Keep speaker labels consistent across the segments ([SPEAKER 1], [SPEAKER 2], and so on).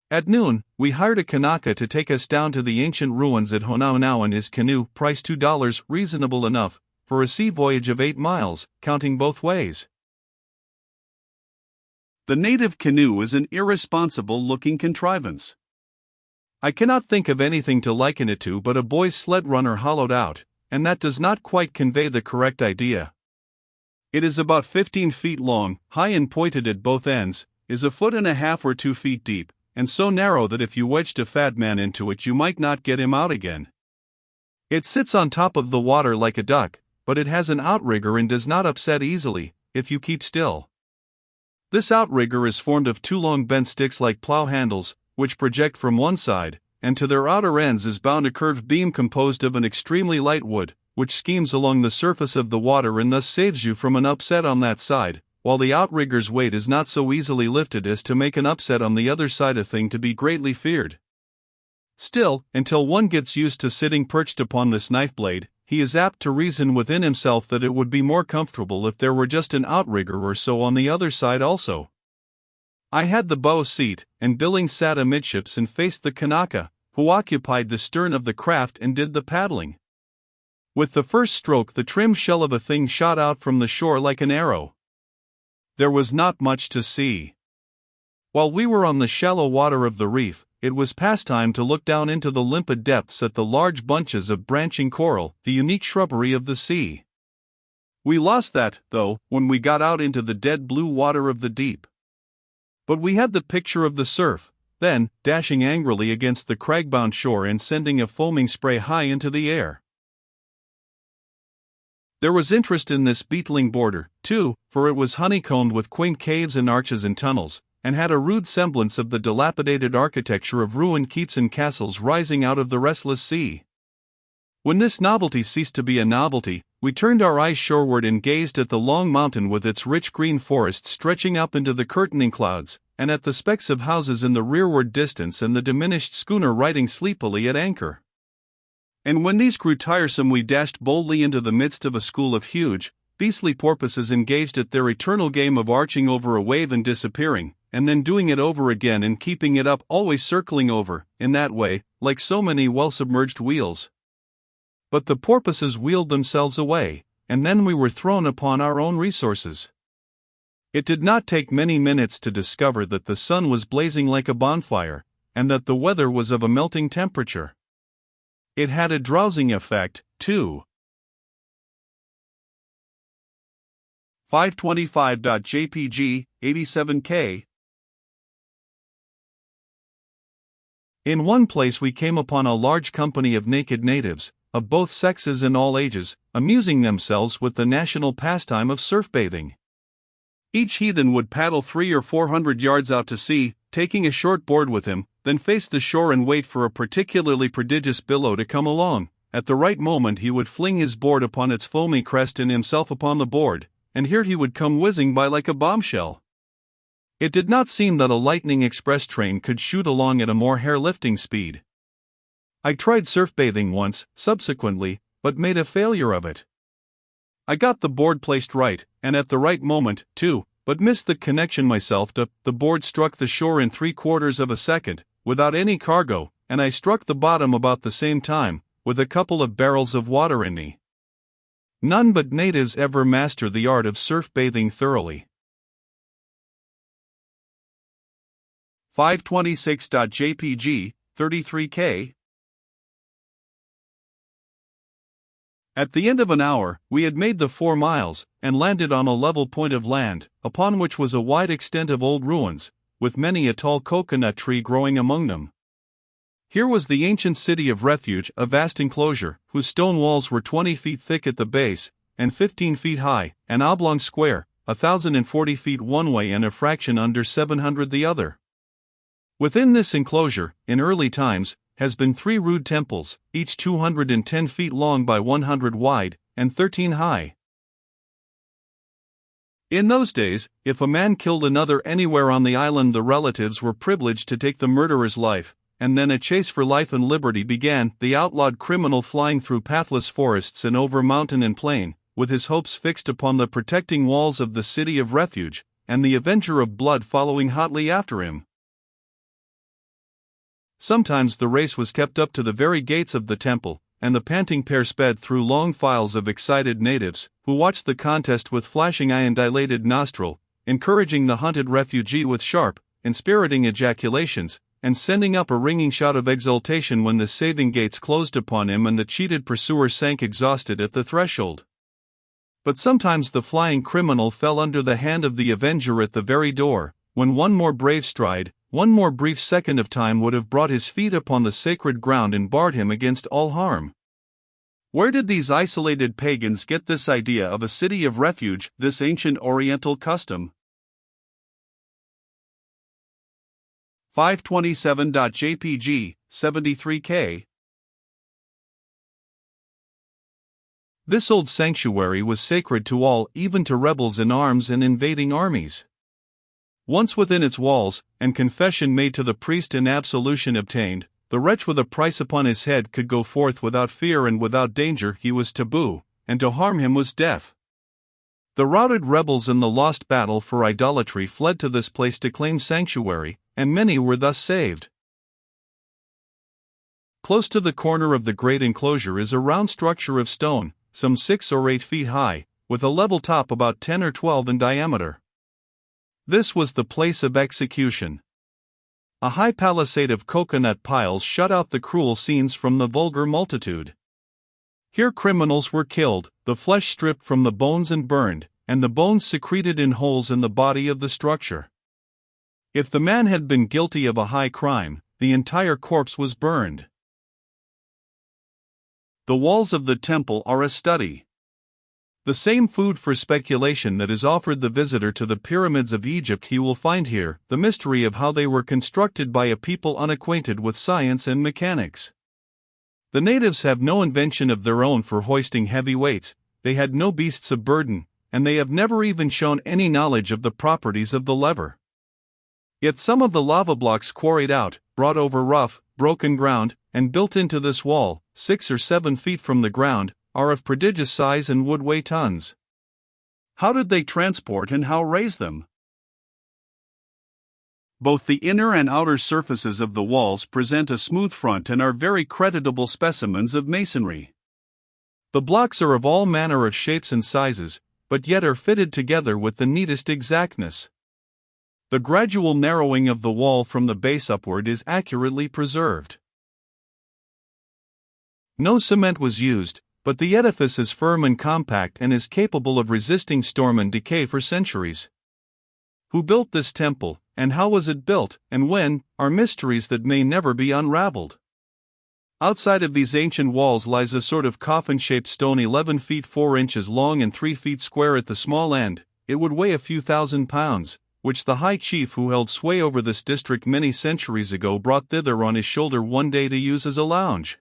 [SPEAKER 1] At noon, we hired a Kanaka to take us down to the ancient ruins at Honaunau in his canoe, price $2, reasonable enough, for a sea voyage of 8 miles, counting both ways.
[SPEAKER 2] The native canoe is an irresponsible-looking contrivance. I cannot think of anything to liken it to but a boy's sled runner hollowed out, and that does not quite convey the correct idea. It is about 15 feet long, high and pointed at both ends, is a foot and a half or 2 feet deep, and so narrow that if you wedged a fat man into it you might not get him out again. It sits on top of the water like a duck, but it has an outrigger and does not upset easily, if you keep still. This outrigger is formed of 2 long bent sticks like plow handles, which project from one side, and to their outer ends is bound a curved beam composed of an extremely light wood, which schemes along the surface of the water and thus saves you from an upset on that side, while the outrigger's weight is not so easily lifted as to make an upset on the other side a thing to be greatly feared. Still, until one gets used to sitting perched upon this knife blade, he is apt to reason within himself that it would be more comfortable if there were just an outrigger or so on the other side also. I had the bow seat, and Billings sat amidships and faced the Kanaka, who occupied the stern of the craft and did the paddling. With the first stroke the trim shell of a thing shot out from the shore like an arrow. There was not much to see. While we were on the shallow water of the reef, it was pastime to look down into the limpid depths at the large bunches of branching coral, the unique shrubbery of the sea. We lost that, though, when we got out into the dead blue water of the deep. But we had the picture of the surf, then, dashing angrily against the crag-bound shore and sending a foaming spray high into the air. There was interest in this beetling border, too, for it was honeycombed with quaint caves and arches and tunnels, and had a rude semblance of the dilapidated architecture of ruined keeps and castles rising out of the restless sea. When this novelty ceased to be a novelty, we turned our eyes shoreward and gazed at the long mountain with its rich green forest stretching up into the curtaining clouds, and at the specks of houses in the rearward distance and the diminished schooner riding sleepily at anchor. And when these grew tiresome we dashed boldly into the midst of a school of huge, beastly porpoises engaged at their eternal game of arching over a wave and disappearing, and then doing it over again and keeping it up, always circling over, in that way, like so many well-submerged wheels. But the porpoises wheeled themselves away, and then we were thrown upon our own resources. It did not take many minutes to discover that the sun was blazing like a bonfire, and that the weather was of a melting temperature. It had a drowsing effect, too. 525.jpg, 87K. In one place we came upon a large company of naked natives, of both sexes and all ages, amusing themselves with the national pastime of surf bathing. Each heathen would paddle 300 or 400 yards out to sea, taking a short board with him, then face the shore and wait for a particularly prodigious billow to come along. At the right moment he would fling his board upon its foamy crest and himself upon the board, and here he would come whizzing by like a bombshell. It did not seem that a lightning express train could shoot along at a more hair-lifting speed. I tried surf bathing once, subsequently, but made a failure of it. I got the board placed right, and at the right moment, too, but missed the connection myself. The board struck the shore in 3/4 of a second, without any cargo, and I struck the bottom about the same time, with a couple of barrels of water in me. None but natives ever master the art of surf bathing thoroughly. 526.jpg, 33K. At the end of an hour, we had made the 4 miles, and landed on a level point of land, upon which was a wide extent of old ruins, with many a tall coconut tree growing among them. Here was the ancient city of refuge, a vast enclosure, whose stone walls were 20 feet thick at the base, and 15 feet high, an oblong square, 1,040 feet one way and a fraction under 700 the other. Within this enclosure, in early times, has been 3 rude temples, each 210 feet long by 100 wide, and 13 high. In those days, if a man killed another anywhere on the island, the relatives were privileged to take the murderer's life, and then a chase for life and liberty began, the outlawed criminal flying through pathless forests and over mountain and plain, with his hopes fixed upon the protecting walls of the city of refuge, and the avenger of blood following hotly after him.
[SPEAKER 1] Sometimes the race was kept up to the very gates of the temple, and the panting pair sped through long files of excited natives, who watched the contest with flashing eye and dilated nostril, encouraging the hunted refugee with sharp, inspiriting ejaculations, and sending up a ringing shout of exultation when the saving gates closed upon him and the cheated pursuer sank exhausted at the threshold. But sometimes the flying criminal fell under the hand of the avenger at the very door, when one more brave stride, one more brief second of time would have brought his feet upon the sacred ground and barred him against all harm. Where did these isolated pagans get this idea of a city of refuge, this ancient Oriental custom? 527.jpg, 73K. This old sanctuary was sacred to all, even to rebels in arms and invading armies. Once within its walls, and confession made to the priest and absolution obtained, the wretch with a price upon his head could go forth without fear and without danger. He was taboo, and to harm him was death. The routed rebels in the lost battle for idolatry fled to this place to claim sanctuary, and many were thus saved. Close to the corner of the great enclosure is a round structure of stone, some 6 or 8 feet high, with a level top about 10 or 12 in diameter. This was the place of execution. A high palisade of coconut piles shut out the cruel scenes from the vulgar multitude. Here criminals were killed, the flesh stripped from the bones and burned, and the bones secreted in holes in the body of the structure. If the man had been guilty of a high crime, the entire corpse was burned. The walls of the temple are a study. The same food for speculation that is offered the visitor to the pyramids of Egypt he will find here, the mystery of how they were constructed by a people unacquainted with science and mechanics. The natives have no invention of their own for hoisting heavy weights, they had no beasts of burden, and they have never even shown any knowledge of the properties of the lever. Yet some of the lava blocks quarried out, brought over rough, broken ground, and built into this wall, 6 or 7 feet from the ground, are of prodigious size and would weigh tons. How did they transport and how raise them? Both the inner and outer surfaces of the walls present a smooth front and are very creditable specimens of masonry. The blocks are of all manner of shapes and sizes, but yet are fitted together with the neatest exactness. The gradual narrowing of the wall from the base upward is accurately preserved. No cement was used, but the edifice is firm and compact and is capable of resisting storm and decay for centuries. Who built this temple, and how was it built, and when, are mysteries that may never be unraveled. Outside of these ancient walls lies a sort of coffin-shaped stone 11 feet 4 inches long and 3 feet square at the small end. It would weigh a few thousand pounds, which the high chief who held sway over this district many centuries ago brought thither on his shoulder one day to use as a lounge.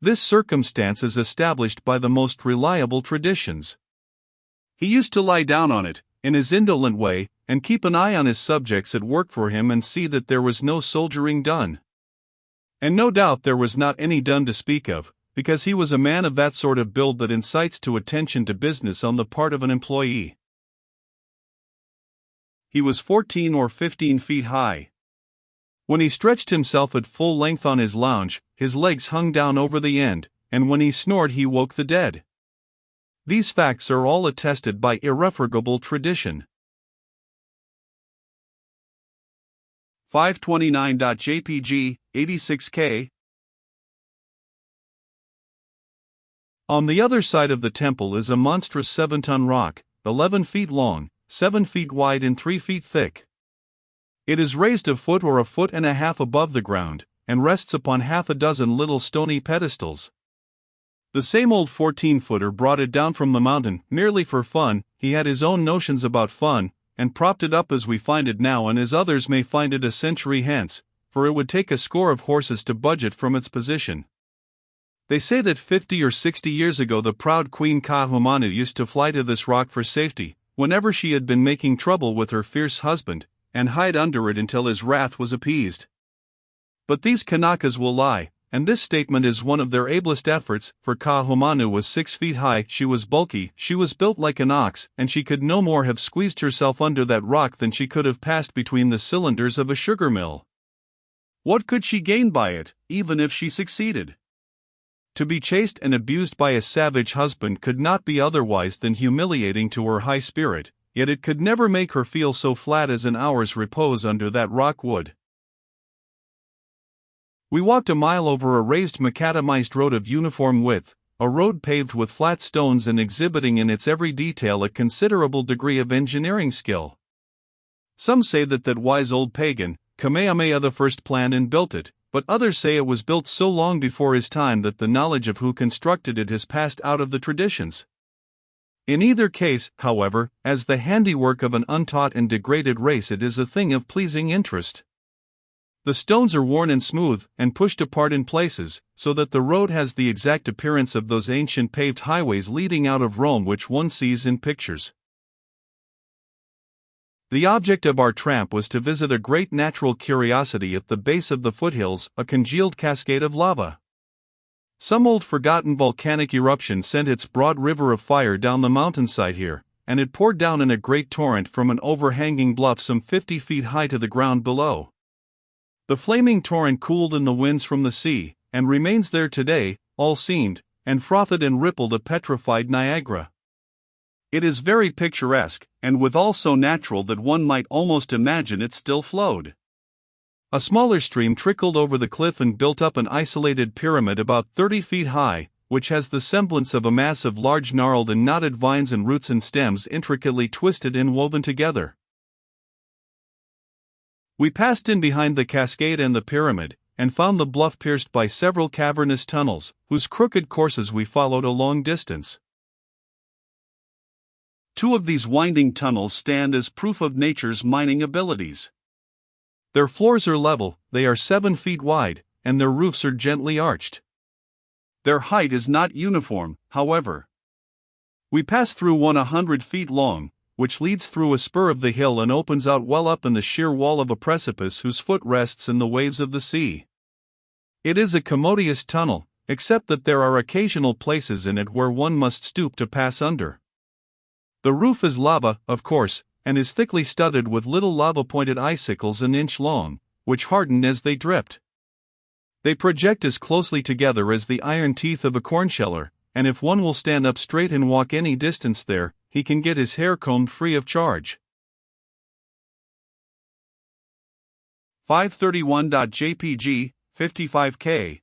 [SPEAKER 1] This circumstance is established by the most reliable traditions. He used to lie down on it, in his indolent way, and keep an eye on his subjects at work for him and see that there was no soldiering done. And no doubt there was not any done to speak of, because he was a man of that sort of build that incites to attention to business on the part of an employee. He was 14 or 15 feet high. When he stretched himself at full length on his lounge, his legs hung down over the end, and when he snored he woke the dead. These facts are all attested by irrefragable tradition. 529.jpg, 86K. On the other side of the temple is a monstrous 7-ton rock, 11 feet long, 7 feet wide and 3 feet thick. It is raised a foot or a foot and a half above the ground, and rests upon half a dozen little stony pedestals. The same old 14-footer brought it down from the mountain, merely for fun. He had his own notions about fun, and propped it up as we find it now and as others may find it a century hence, for it would take a score of horses to budge it from its position. They say that 50 or 60 years ago the proud Queen Kahumanu used to fly to this rock for safety, whenever she had been making trouble with her fierce husband, and hide under it until his wrath was appeased. But these Kanakas will lie, and this statement is one of their ablest efforts, for Kahumanu was 6 feet high, she was bulky, she was built like an ox, and she could no more have squeezed herself under that rock than she could have passed between the cylinders of a sugar mill.
[SPEAKER 2] What could she gain by it, even if she succeeded? To be chased and abused by a savage husband could not be otherwise than humiliating to her high spirit, yet it could never make her feel so flat as an hour's repose under that rock would. We walked a mile over a raised macadamized road of uniform width, a road paved with flat stones and exhibiting in its every detail a considerable degree of engineering skill. Some say that wise old pagan, Kamehameha I planned and built it, but others say it was built so long before his time that the knowledge of who constructed it has passed out of the traditions. In either case, however, as the handiwork of an untaught and degraded race, it is a thing of pleasing interest. The stones are worn and smooth, and pushed apart in places, so that the road has the exact appearance of those ancient paved highways leading out of Rome which one sees in pictures. The object of our tramp was to visit a great natural curiosity at the base of the foothills, a congealed cascade of lava. Some old forgotten volcanic eruption sent its broad river of fire down the mountainside here, and it poured down in a great torrent from an overhanging bluff some 50 feet high to the ground below. The flaming torrent cooled in the winds from the sea, and remains there today, all seamed, and frothed and rippled a petrified Niagara. It is very picturesque, and withal so natural that one might almost imagine it still flowed. A smaller stream trickled over the cliff and built up an isolated pyramid about 30 feet high, which has the semblance of a mass of large gnarled and knotted vines and roots and stems intricately twisted and woven together. We passed in behind the cascade and the pyramid, and found the bluff pierced by several cavernous tunnels, whose crooked courses we followed a long distance. Two of these winding tunnels stand as proof of nature's mining abilities. Their floors are level, they are 7 feet wide, and their roofs are gently arched. Their height is not uniform, however. We pass through one 100 feet long, which leads through a spur of the hill and opens out well up in the sheer wall of a precipice whose foot rests in the waves of the sea. It is a commodious tunnel, except that there are occasional places in it where one must stoop to pass under. The roof is lava, of course, and is thickly studded with little lava-pointed icicles an inch long, which harden as they dripped. They project as closely together as the iron teeth of a corn sheller, and if one will stand up straight and walk any distance there, he can get his hair combed free of charge. 531.jpg, 55K